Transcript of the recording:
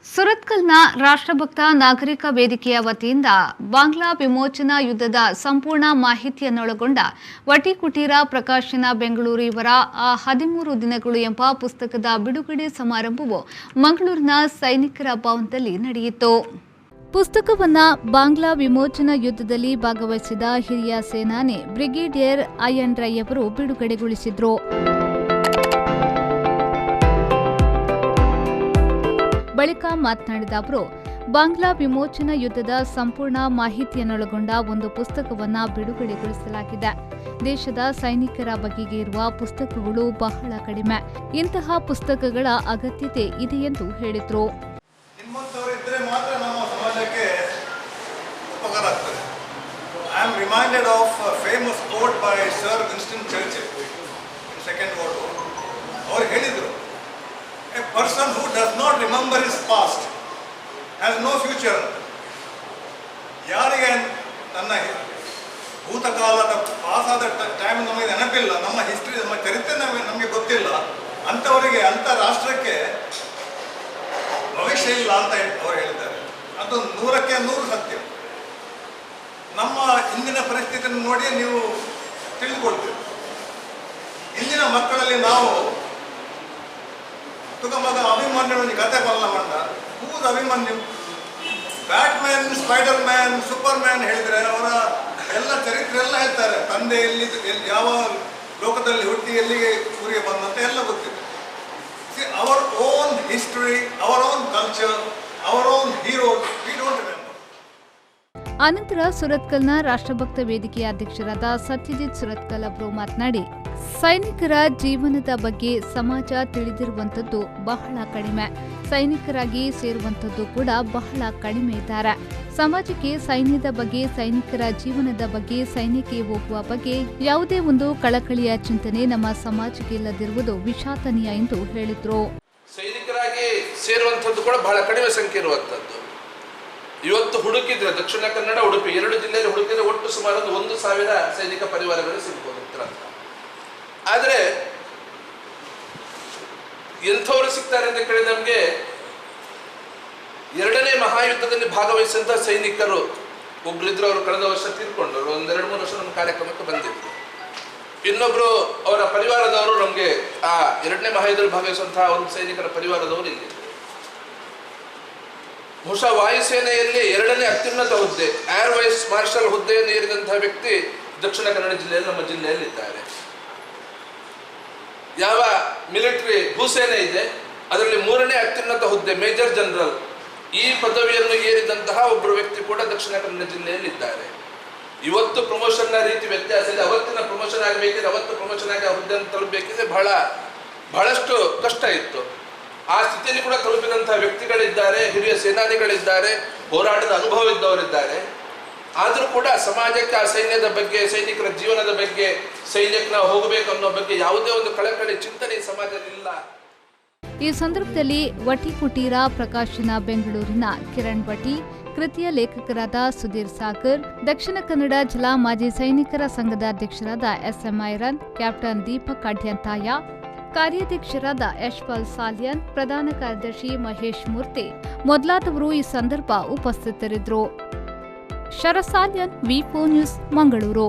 ಸುರತ್ಕಲ್ನ ರಾಷ್ಟ್ರಭಕ್ತ ನಾಗರಿಕ ವೇದಿಕೆಯ ವತಿಯಿಂದ ಬಾಂಗ್ಲಾ ವಿಮೋಚನಾ ಯುದ್ಧದ ಸಂಪೂರ್ಣ ಮಾಹಿತಿಯನ್ನೊಳಗೊಂಡ ವಟಿಕುಟೀರ ಪ್ರಕಾಶನ ಬೆಂಗಳೂರು ಇವರ 13 ದಿನಗಳು ಎಂಬ ಪುಸ್ತಕದ ಬಿಡುಗಡೆ ಸಮಾರಂಭವು ಮಂಗಳೂರಿನ ಸೈನಿಕರ ಭವನದಲ್ಲಿ ನಡೆಯಿತು. ಪುಸ್ತಕವನ್ನು ಬಾಂಗ್ಲಾ ವಿಮೋಚನಾ ಯುದ್ಧದಲ್ಲಿ ಭಾಗವಹಿಸಿದ ಹಿರಿಯ ಸೇನಾನಿ ಬ್ರಿಗೇಡಿಯರ್ ಅಯ್ಯನ್ ರೈ ಅವರು ಬಿಡುಗಡೆಗೊಳಿಸಿದರು. ಬಳಿಕ ಮಾತನಾಡಿದ ಅವರು, ಬಾಂಗ್ಲಾ ವಿಮೋಚನಾ ಯುದ್ಧದ ಸಂಪೂರ್ಣ ಮಾಹಿತಿಯನ್ನೊಳಗೊಂಡ ಒಂದು ಪುಸ್ತಕವನ್ನು ಬಿಡುಗಡೆಗೊಳಿಸಲಾಗಿದೆ. ದೇಶದ ಸೈನಿಕರ ಬಗೆಗೆ ಇರುವ ಪುಸ್ತಕಗಳು ಬಹಳ ಕಡಿಮೆ. ಇಂತಹ ಪುಸ್ತಕಗಳ ಅಗತ್ಯತೆ ಇದೆ ಎಂದು ಹೇಳಿದರು. A person who does not remember his past has no future. ಯಾರಿಗೆ ನನ್ನ ಭೂತಕಾಲದ ಪಾಸಾದ ಟೈಮ್ ನಮಗೆ ನೆನಪಿಲ್ಲ, ನಮ್ಮ ಹಿಸ್ಟ್ರಿ, ನಮ್ಮ ಚರಿತ್ರೆ ನಮಗೆ ಗೊತ್ತಿಲ್ಲ, ಅಂಥವರಿಗೆ, ಅಂಥ ರಾಷ್ಟ್ರಕ್ಕೆ ಭವಿಷ್ಯ ಇಲ್ಲ ಅಂತ ಅವರು ಹೇಳಿದ್ದಾರೆ. ಅದು 100ಕ್ಕೆ 100 ಸತ್ಯ. ನಮ್ಮ ಇಂದಿನ ಪರಿಸ್ಥಿತಿಯನ್ನು ನೋಡಿ ನೀವು ತಿಳಿದುಕೊಳ್ತೀರಿ. ಇಂದಿನ ಮಕ್ಕಳಲ್ಲಿ ನಾವು ಮಗ ಅಭಿಮನ್ಯು ಕತೆ ಬಲ್ಲ ಮಂಡ ಹೂದ Abhimanyu, Batman, Spiderman, Superman ಹೇಳಿದರೆ ಅವರ ಎಲ್ಲ ಚರಿತ್ರೆ ಎಲ್ಲ ಹೇಳ್ತಾರೆ. ತಂದೆ ಎಲ್ಲಿ ಯಾವ ಲೋಕದಲ್ಲಿ ಹುಟ್ಟಿ ಎಲ್ಲಿಗೆ ಊರಿಗೆ ಬಂದಂತ ಎಲ್ಲ ಗೊತ್ತಿದೆ. Our own history, our own culture, our own heroes we don't remember. ಅನಂತರ ಸುರತ್ಕಲ್ನ ರಾಷ್ಟ್ರಭಕ್ತ ವೇದಿಕೆಯ ಅಧ್ಯಕ್ಷರಾದ ಸತ್ಯಜಿತ್ ಸುರತ್ಕಲ್ ಅವರು ಮಾತನಾಡಿ, ಸೈನಿಕರ ಜೀವನದ ಬಗ್ಗೆ ಸಮಾಜ ತಿಳಿದಿರುವಂಥದ್ದು ಬಹಳ ಕಡಿಮೆ. ಸೈನಿಕರಾಗಿ ಸೇರುವಂಥದ್ದು ಕೂಡ ಬಹಳ ಕಡಿಮೆ ಇದ್ದಾರೆ. ಸಮಾಜಕ್ಕೆ ಸೈನ್ಯದ ಬಗ್ಗೆ, ಸೈನಿಕರ ಜೀವನದ ಬಗ್ಗೆ, ಸೈನ್ಯಕ್ಕೆ ಹೋಗುವ ಬಗ್ಗೆ ಯಾವುದೇ ಒಂದು ಕಳಕಳಿಯ ಚಿಂತನೆ ನಮ್ಮ ಸಮಾಜಕ್ಕೆ ಇಲ್ಲದಿರುವುದು ವಿಷಾದನೀಯ ಎಂದು ಹೇಳಿದರು. ಸೈನಿಕರಾಗಿ ಸೇರುವಂಥದ್ದು ಕೂಡ ಬಹಳ ಕಡಿಮೆ ಸಂಖ್ಯೆ ಇರುವಂಥದ್ದು. ಇವತ್ತು ಹುಡುಕಿದ್ರೆ ದಕ್ಷಿಣ ಕನ್ನಡ, ಉಡುಪಿ 2 ಜಿಲ್ಲೆಯಲ್ಲಿ ಹುಡುಕಿದ್ರೆ ಒಟ್ಟು ಸುಮಾರು 1,000 ಸೈನಿಕ ಪರಿವಾರಗಳು ಸಿಗ್ಬೋದು. ಆದರೆ ಎಂಥವರು ಸಿಗ್ತಾರೆ ಅಂತ ಕೇಳಿ ನಮಗೆ 2ನೇ ಮಹಾಯುದ್ಧದಲ್ಲಿ ಭಾಗವಹಿಸಿದಂಥ ಸೈನಿಕರು ಒಬ್ಬರಿದ್ರು. ಅವರು ಕಳೆದ ವರ್ಷ ತೀರ್ಕೊಂಡರು. 1-2-3 ವರ್ಷ ನಮ್ಮ ಕಾರ್ಯಕ್ರಮಕ್ಕೆ ಬಂದಿದ್ರು. ಇನ್ನೊಬ್ರು ಅವರ ಪರಿವಾರದವರು ನಮಗೆ ಆ 2ನೇ ಮಹಾಯುದ್ಧದಲ್ಲಿ ಭಾಗವಹಿಸುವಂತಹ ಒಂದು ಸೈನಿಕರ ಪರಿವಾರದವರು ಇಲ್ಲಿ. ಬಹುಶಃ ವಾಯುಸೇನೆಯಲ್ಲಿ 2ನೇ ಅತ್ಯುನ್ನತ ಹುದ್ದೆ, ಏರ್ ವೈಸ್ ಮಾರ್ಷಲ್ ಹುದ್ದೆಯನ್ನು ಏರಿದಂತಹ ವ್ಯಕ್ತಿ ದಕ್ಷಿಣ ಕನ್ನಡ ಜಿಲ್ಲೆಯಲ್ಲಿ, ನಮ್ಮ ಜಿಲ್ಲೆಯಲ್ಲಿ ಇದ್ದಾರೆ. ಯಾವ ಮಿಲಿಟರಿ ಭೂಸೇನೆ ಇದೆ ಅದರಲ್ಲಿ 3ನೇ ಅತ್ಯುನ್ನತ ಹುದ್ದೆ ಮೇಜರ್ ಜನರಲ್, ಈ ಪದವಿಯನ್ನು ಏರಿದಂತಹ ಒಬ್ಬರು ವ್ಯಕ್ತಿ ಕೂಡ ದಕ್ಷಿಣ ಕನ್ನಡ ಜಿಲ್ಲೆಯಲ್ಲಿ ಇದ್ದಾರೆ. ಇವತ್ತು ಪ್ರಮೋಷನ್ನ ರೀತಿ ವ್ಯತ್ಯಾಸ ಇದೆ. ಅವತ್ತಿನ ಪ್ರಮೋಷನ್ ಆಗಬೇಕಿದ್ರೆ, ಅವತ್ತು ಪ್ರಮೋಷನ್ ಆಗಿ ಆ ಹುದ್ದೆಯನ್ನು ತಲುಪಬೇಕಿದ್ರೆ ಬಹಳಷ್ಟು ಕಷ್ಟ ಇತ್ತು. ಆ ಸ್ಥಿತಿಯಲ್ಲಿ ಕೂಡ ತಲುಪಿದಂತಹ ವ್ಯಕ್ತಿಗಳಿದ್ದಾರೆ, ಹಿರಿಯ ಸೇನಾನಿಗಳಿದ್ದಾರೆ, ಹೋರಾಟದ ಅನುಭವ ಇದ್ದವರಿದ್ದಾರೆ. ಆದರೂ ಕೂಡ ಸಮಾಜಕ್ಕೆ ಆ ಸೈನ್ಯದ ಬಗ್ಗೆ, ಸೈನಿಕರ ಜೀವನದ ಬಗ್ಗೆ, ಸೈನ್ಯಕ್ಕೆ ನಾವು ಹೋಗಬೇಕು ಅನ್ನೋ ಬಗ್ಗೆ ಯಾವುದೇ ಒಂದು ಕಳಕಳಿ ಚಿಂತನೆ ಸಮಾಜದಲ್ಲಿ ಇಲ್ಲ. ಈ ಸಂದರ್ಭದಲ್ಲಿ ವಟಿಕುಟೀರ ಪ್ರಕಾಶನ ಬೆಂಗಳೂರಿನ ಕಿರಣ್ ವಟಿ, ಕೃತಿಯ ಲೇಖಕರಾದ ಸುಧೀರ್ ಸಾಗರ್, ದಕ್ಷಿಣ ಕನ್ನಡ ಜಿಲ್ಲಾ ಮಾಜಿ ಸೈನಿಕರ ಸಂಘದ ಅಧ್ಯಕ್ಷರಾದ ಎಸ್ಎಂ ಐರನ್, ಕ್ಯಾಪ್ಟನ್ ದೀಪಕ್ ಅಡ್ಯಂತಾಯ, ಕಾರ್ಯಾಧ್ಯಕ್ಷರಾದ ಯಶ್ಪಾಲ್ ಸಾಲ್ಯನ್, ಪ್ರಧಾನ ಕಾರ್ಯದರ್ಶಿ ಮಹೇಶ್ ಮೂರ್ತಿ ಮೊದಲಾದವರು ಈ ಸಂದರ್ಭ ಉಪಸ್ಥಿತರಿದ್ದರು. ಶರಸಾಲ್ಯನ್, ವಿ4 ನ್ಯೂಸ್, ಮಂಗಳೂರು.